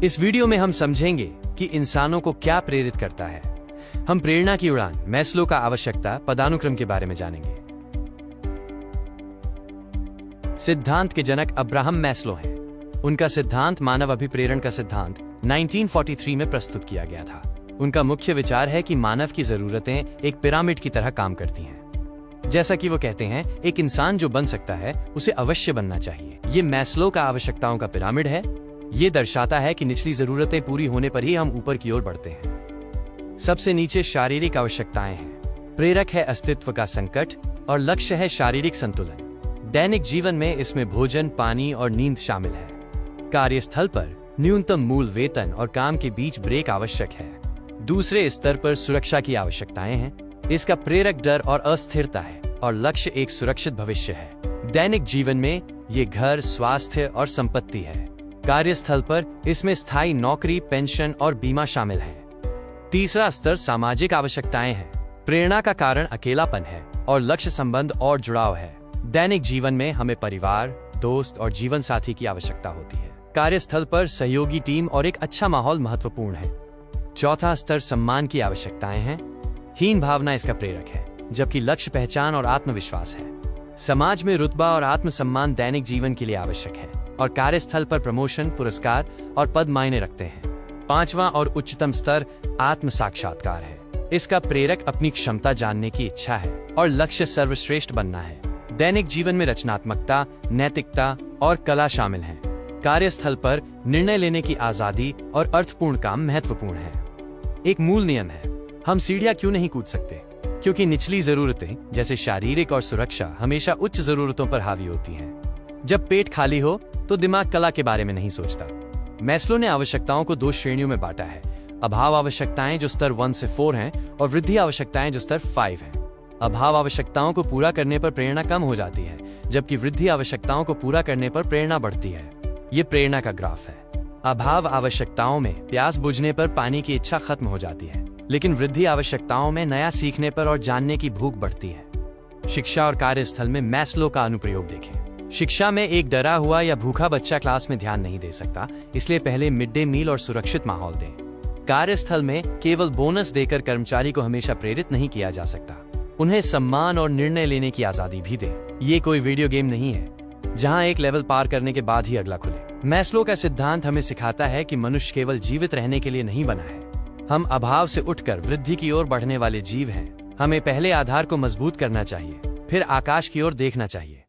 इस वीडियो में हम समझेंगे कि इंसानों को क्या प्रेरित करता है। हम प्रेरणा की उड़ान, मैस्लो का आवश्यकता पदानुक्रम के बारे में जानेंगे। सिद्धांत के जनक अब्राहम मैस्लो हैं। उनका सिद्धांत मानव अभिप्रेरण का सिद्धांत 1943 में प्रस्तुत किया गया था। उनका मुख्य विचार है कि मानव की जरूरतें एक पिरामिड की तरह काम करती हैं। जैसा कि वो कहते हैं, एक इंसान जो बन सकता है उसे अवश्य बनना चाहिए। ये मैस्लो का आवश्यकताओं का पिरामिड है। ये दर्शाता है कि निचली जरूरतें पूरी होने पर ही हम ऊपर की ओर बढ़ते हैं। सबसे नीचे शारीरिक आवश्यकताएं हैं। प्रेरक है अस्तित्व का संकट और लक्ष्य है शारीरिक संतुलन। दैनिक जीवन में इसमें भोजन, पानी और नींद शामिल है। कार्यस्थल पर न्यूनतम मूल वेतन और काम के बीच ब्रेक आवश्यक है। दूसरे स्तर पर सुरक्षा की आवश्यकताएं हैं। इसका प्रेरक डर और अस्थिरता है और लक्ष्य एक सुरक्षित भविष्य है। दैनिक जीवन में ये घर, स्वास्थ्य और संपत्ति है। कार्यस्थल पर इसमें स्थायी नौकरी, पेंशन और बीमा शामिल है। तीसरा स्तर सामाजिक आवश्यकताएं हैं। प्रेरणा का कारण अकेलापन है और लक्ष्य, संबंध और जुड़ाव है। दैनिक जीवन में हमें परिवार, दोस्त और जीवन साथी की आवश्यकता होती है। कार्यस्थल पर सहयोगी टीम और एक अच्छा माहौल महत्वपूर्ण है। चौथा स्तर सम्मान की आवश्यकताएं हैं। हीन भावना इसका प्रेरक है, जबकि लक्ष्य पहचान और आत्मविश्वास है। समाज में रुतबा और आत्मसम्मान दैनिक जीवन के लिए आवश्यक है और कार्यस्थल पर प्रमोशन, पुरस्कार और पद मायने रखते हैं। पांचवा और उच्चतम स्तर आत्म साक्षात्कार है। इसका प्रेरक अपनी क्षमता जानने की इच्छा है और लक्ष्य सर्वश्रेष्ठ बनना है। दैनिक जीवन में रचनात्मकता, नैतिकता और कला शामिल हैं। कार्यस्थल पर निर्णय लेने की आजादी और अर्थपूर्ण काम महत्वपूर्ण है। एक मूल नियम है, हम सीढ़ियां क्यों नहीं कूद सकते? क्योंकि निचली जरूरतें जैसे शारीरिक और सुरक्षा हमेशा उच्च जरूरतों पर हावी होती हैं। जब पेट खाली हो तो दिमाग कला के बारे में नहीं सोचता। मैस्लो ने आवश्यकताओं को 2 श्रेणियों में बांटा है। अभाव आवश्यकताएं जो स्तर 1 से 4 हैं और वृद्धि आवश्यकताएं जो स्तर 5 हैं। अभाव आवश्यकताओं को पूरा करने पर प्रेरणा कम हो जाती है, जबकि वृद्धि आवश्यकताओं को पूरा करने पर प्रेरणा बढ़ती है। ये प्रेरणा का ग्राफ है। अभाव आवश्यकताओं में प्यास बुझने पर पानी की इच्छा खत्म हो जाती है, लेकिन वृद्धि आवश्यकताओं में नया सीखने पर और जानने की भूख बढ़ती है। शिक्षा और कार्यस्थल में मैस्लो का अनुप्रयोग देखें। शिक्षा में एक डरा हुआ या भूखा बच्चा क्लास में ध्यान नहीं दे सकता, इसलिए पहले मिड डे मील और सुरक्षित माहौल दें। कार्यस्थल में केवल बोनस देकर कर्मचारी को हमेशा प्रेरित नहीं किया जा सकता। उन्हें सम्मान और निर्णय लेने की आजादी भी दें। ये कोई वीडियो गेम नहीं है जहां एक लेवल पार करने के बाद ही अगला खुले। मैस्लो का सिद्धांत हमें सिखाता है कि मनुष्य केवल जीवित रहने के लिए नहीं बना है। हम अभाव से उठकर वृद्धि की ओर बढ़ने वाले जीव हैं। हमें पहले आधार को मजबूत करना चाहिए, फिर आकाश की ओर देखना चाहिए।